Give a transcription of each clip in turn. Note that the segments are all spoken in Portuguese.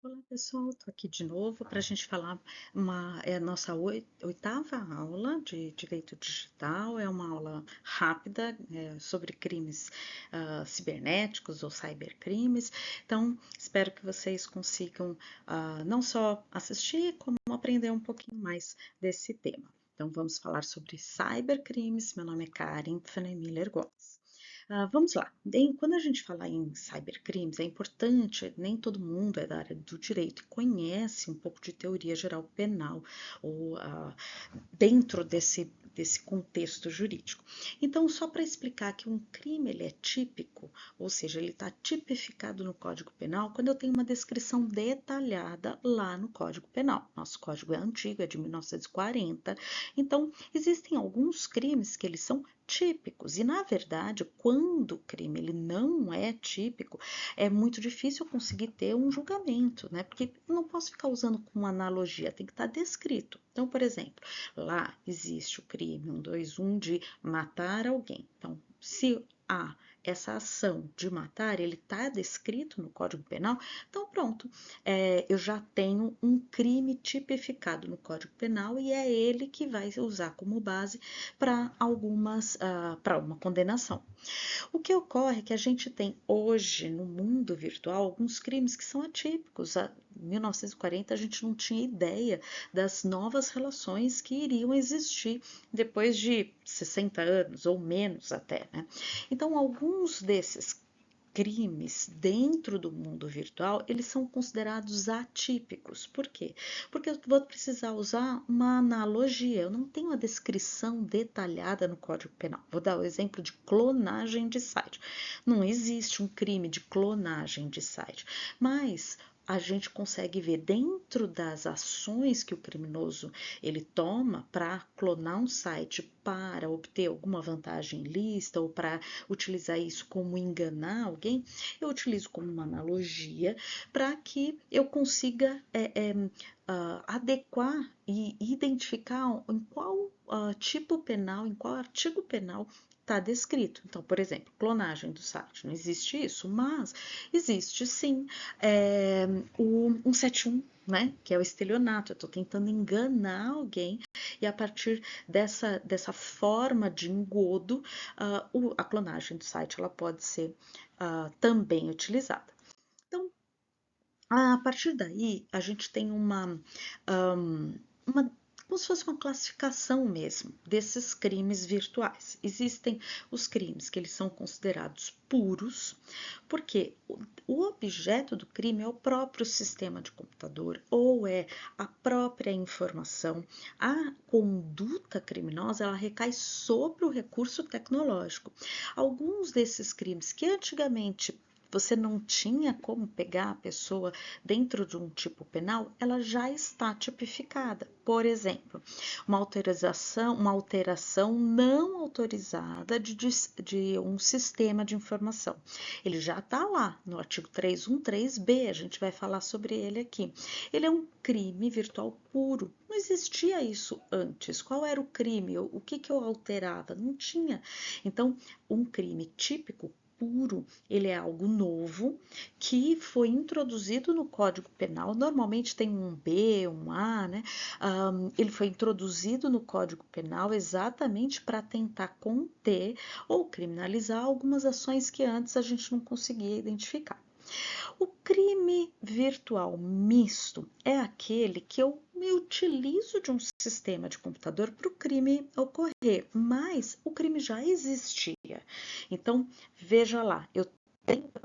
Olá pessoal, estou aqui de novo para a gente falar é a nossa oitava aula de Direito Digital, é uma aula rápida sobre crimes cibernéticos ou cybercrimes, então espero que vocês consigam não só assistir, como aprender um pouquinho mais desse tema. Então vamos falar sobre cybercrimes, meu nome é Karen Pfenner Gomes. Vamos lá. Quando a gente fala em cybercrimes, é importante, nem todo mundo é da área do direito e conhece um pouco de teoria geral penal ou dentro desse contexto jurídico. Então, só para explicar que um crime ele é típico, ou seja, ele está tipificado no Código Penal quando eu tenho uma descrição detalhada lá no Código Penal. Nosso código é antigo, é de 1940, então existem alguns crimes que eles são típicos. E, na verdade, quando o crime ele não é típico, é muito difícil conseguir ter um julgamento, né? Porque eu não posso ficar usando como analogia, tem que estar descrito. Então, por exemplo, lá existe o crime 121 de matar alguém. Então, se há essa ação de matar, ele está descrito no Código Penal, então pronto, eu já tenho um crime tipificado no Código Penal e é ele que vai usar como base para uma condenação. O que ocorre é que a gente tem hoje no mundo virtual alguns crimes que são atípicos. Em 1940 a gente não tinha ideia das novas relações que iriam existir depois de 60 anos ou menos até, né? Então, alguns desses crimes dentro do mundo virtual, eles são considerados atípicos. Por quê? Porque eu vou precisar usar uma analogia, eu não tenho a descrição detalhada no Código Penal. Vou dar o exemplo de clonagem de site. Não existe um crime de clonagem de site, mas a gente consegue ver dentro das ações que o criminoso ele toma para clonar um site para obter alguma vantagem ilícita ou para utilizar isso como enganar alguém, eu utilizo como uma analogia para que eu consiga adequar e identificar em qual tipo penal, em qual artigo penal está descrito. Então, por exemplo, clonagem do site, não existe isso, mas existe sim o 171, né, que é o estelionato, eu estou tentando enganar alguém e a partir dessa forma de engodo, a clonagem do site ela pode ser também utilizada. Então, a partir daí, a gente tem uma como se fosse uma classificação mesmo desses crimes virtuais. Existem os crimes que eles são considerados puros, porque o objeto do crime é o próprio sistema de computador ou é a própria informação. A conduta criminosa ela recai sobre o recurso tecnológico. Alguns desses crimes que antigamente você não tinha como pegar a pessoa dentro de um tipo penal, ela já está tipificada. Por exemplo, uma alteração não autorizada de um sistema de informação. Ele já está lá no artigo 313B, a gente vai falar sobre ele aqui. Ele é um crime virtual puro. Não existia isso antes. Qual era o crime? O que eu alterava? Não tinha. Então, um crime típico puro, ele é algo novo que foi introduzido no Código Penal. Normalmente tem um B, um A, né? Ele foi introduzido no Código Penal exatamente para tentar conter ou criminalizar algumas ações que antes a gente não conseguia identificar. O crime virtual misto é aquele que eu me utilizo de um sistema de computador para o crime ocorrer, mas o crime já existia. Então, veja lá, eu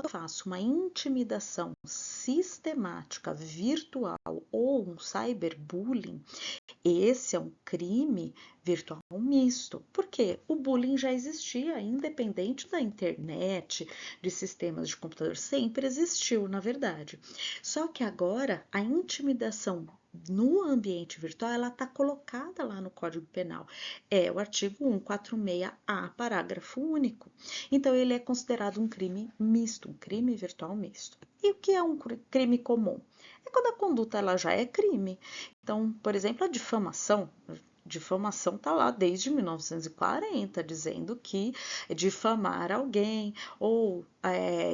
faço uma intimidação sistemática virtual ou um cyberbullying, esse é um crime virtual misto, porque o bullying já existia, independente da internet, de sistemas de computador, sempre existiu, na verdade. Só que agora a intimidação no ambiente virtual ela está colocada lá no Código Penal. É o artigo 146-A, parágrafo único. Então, ele é considerado um crime misto, um crime virtual misto. E o que é um crime comum? É quando a conduta ela já é crime. Então, por exemplo, a difamação. Difamação está lá desde 1940, dizendo que difamar alguém ou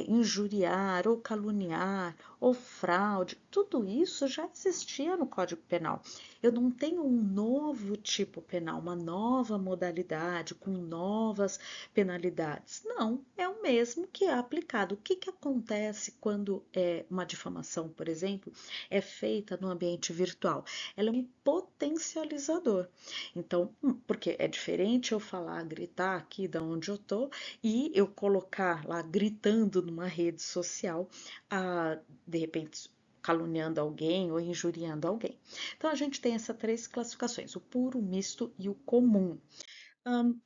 injuriar, ou caluniar, ou fraude, tudo isso já existia no Código Penal. Eu não tenho um novo tipo penal, uma nova modalidade com novas penalidades. Não, é o mesmo que é aplicado. O que que acontece quando uma difamação, por exemplo, é feita no ambiente virtual? Ela é um potencializador. Então, porque é diferente eu falar, gritar aqui da onde eu tô e eu colocar lá gritando numa rede social, de repente caluniando alguém ou injuriando alguém. Então a gente tem essas três classificações: o puro, o misto e o comum. Hum,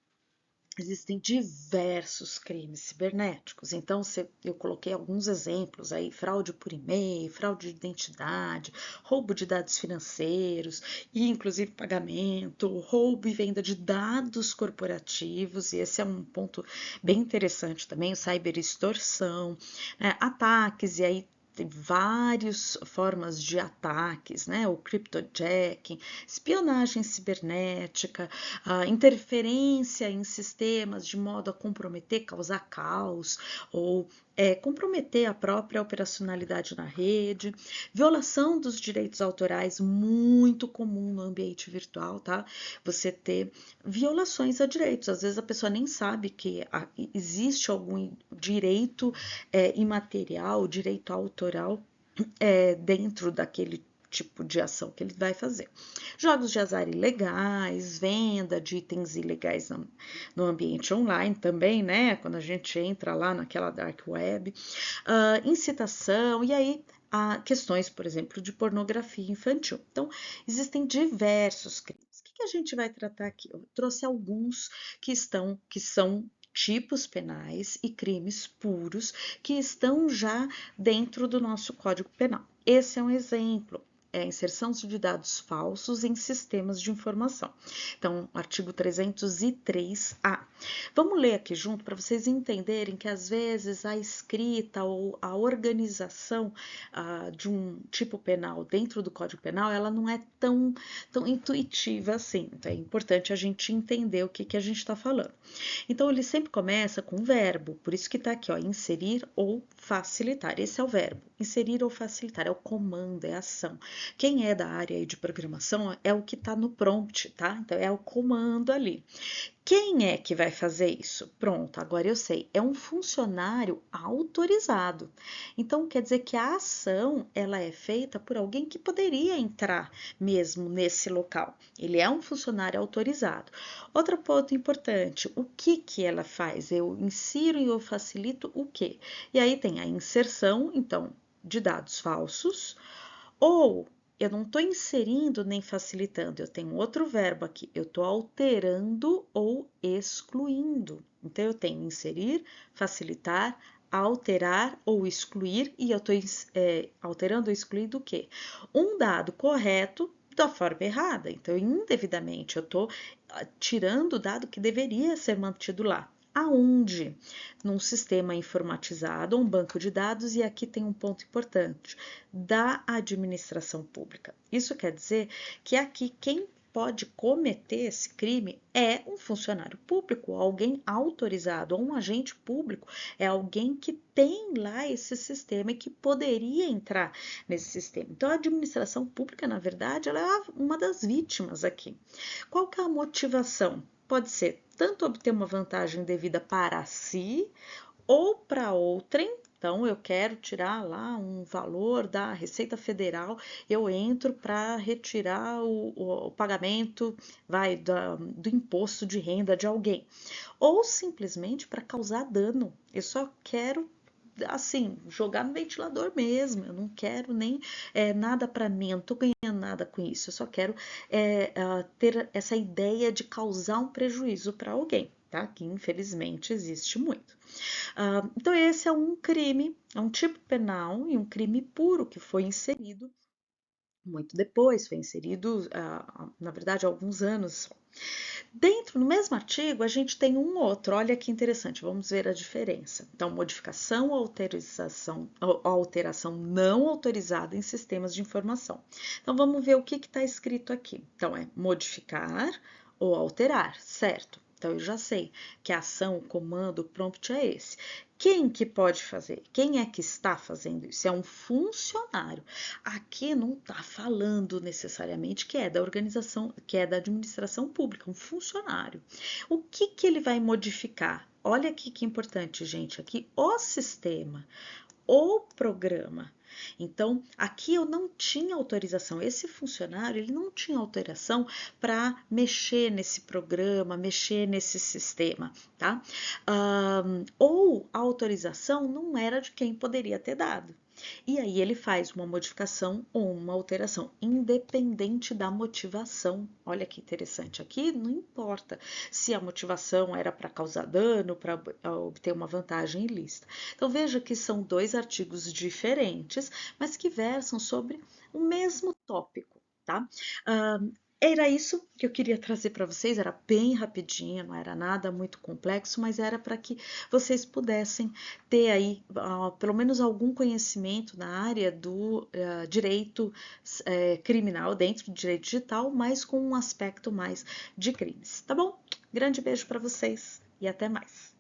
Existem diversos crimes cibernéticos, então eu coloquei alguns exemplos aí: fraude por e-mail, fraude de identidade, roubo de dados financeiros e inclusive pagamento, roubo e venda de dados corporativos, e esse é um ponto bem interessante também, o cyberextorsão, né, ataques, e aí tem várias formas de ataques, né? O cryptojacking, espionagem cibernética, a interferência em sistemas de modo a comprometer, causar caos ou comprometer a própria operacionalidade na rede, violação dos direitos autorais, muito comum no ambiente virtual, tá? Você ter violações a direitos, às vezes a pessoa nem sabe que existe algum direito imaterial, direito autoral dentro daquele tipo de ação que ele vai fazer. Jogos de azar ilegais, venda de itens ilegais no ambiente online também, né? Quando a gente entra lá naquela dark web, incitação, e aí questões, por exemplo, de pornografia infantil. Então, existem diversos crimes. O que a gente vai tratar aqui? Eu trouxe alguns que são tipos penais e crimes puros que estão já dentro do nosso Código Penal. Esse é um exemplo. É a inserção de dados falsos em sistemas de informação. Então, artigo 303-A. Vamos ler aqui junto para vocês entenderem que às vezes a escrita ou a organização de um tipo penal dentro do Código Penal, ela não é tão intuitiva assim. Então, é importante a gente entender o que a gente está falando. Então, ele sempre começa com verbo, por isso que está aqui, ó, inserir ou facilitar. Esse é o verbo, inserir ou facilitar, é o comando, é a ação. Quem é da área de programação é o que está no prompt, tá? Então, é o comando ali. Quem é que vai fazer isso? Pronto, agora eu sei, é um funcionário autorizado. Então, quer dizer que a ação, ela é feita por alguém que poderia entrar mesmo nesse local. Ele é um funcionário autorizado. Outro ponto importante, o que ela faz? Eu insiro e eu facilito o quê? E aí tem a inserção, então, de dados falsos, ou eu não estou inserindo nem facilitando, eu tenho outro verbo aqui, eu estou alterando ou excluindo. Então, eu tenho inserir, facilitar, alterar ou excluir, e eu estou alterando ou excluindo o quê? Um dado correto da forma errada. Então, indevidamente, eu estou tirando o dado que deveria ser mantido lá. Aonde? Num sistema informatizado, um banco de dados, e aqui tem um ponto importante, da administração pública. Isso quer dizer que aqui quem pode cometer esse crime é um funcionário público, alguém autorizado, ou um agente público, é alguém que tem lá esse sistema e que poderia entrar nesse sistema. Então, a administração pública, na verdade, ela é uma das vítimas aqui. Qual que é a motivação? Pode ser tanto obter uma vantagem devida para si ou para outrem. Então, eu quero tirar lá um valor da Receita Federal, eu entro para retirar o pagamento do imposto de renda de alguém. Ou simplesmente para causar dano. Eu só quero assim, jogar no ventilador mesmo, eu não quero nem nada para mim, eu não tô ganhando nada com isso, eu só quero ter essa ideia de causar um prejuízo para alguém, tá? Que infelizmente existe muito. Então, esse é um crime, é um tipo penal e um crime puro que foi inserido muito depois, foi inserido, na verdade, há alguns anos. Dentro, no mesmo artigo, a gente tem um outro, olha que interessante, vamos ver a diferença. Então, modificação ou alteração não autorizada em sistemas de informação. Então, vamos ver o que está escrito aqui. Então, é modificar ou alterar, certo? Então, eu já sei que a ação, o comando, o prompt é esse. Quem que pode fazer? Quem é que está fazendo isso? É um funcionário. Aqui não está falando necessariamente que é da organização, que é da administração pública, um funcionário. O que que ele vai modificar? Olha aqui que importante, gente. Aqui o sistema, o programa. Então, aqui eu não tinha autorização. Esse funcionário, ele não tinha autorização para mexer nesse programa, mexer nesse sistema, tá? Ou a autorização não era de quem poderia ter dado. E aí ele faz uma modificação ou uma alteração, independente da motivação. Olha que interessante, aqui não importa se a motivação era para causar dano, para obter uma vantagem ilícita. Então veja que são dois artigos diferentes, mas que versam sobre o mesmo tópico, tá? Era isso que eu queria trazer para vocês, era bem rapidinho, não era nada muito complexo, mas era para que vocês pudessem ter aí pelo menos algum conhecimento na área do direito criminal, dentro do direito digital, mas com um aspecto mais de crimes, tá bom? Grande beijo para vocês e até mais!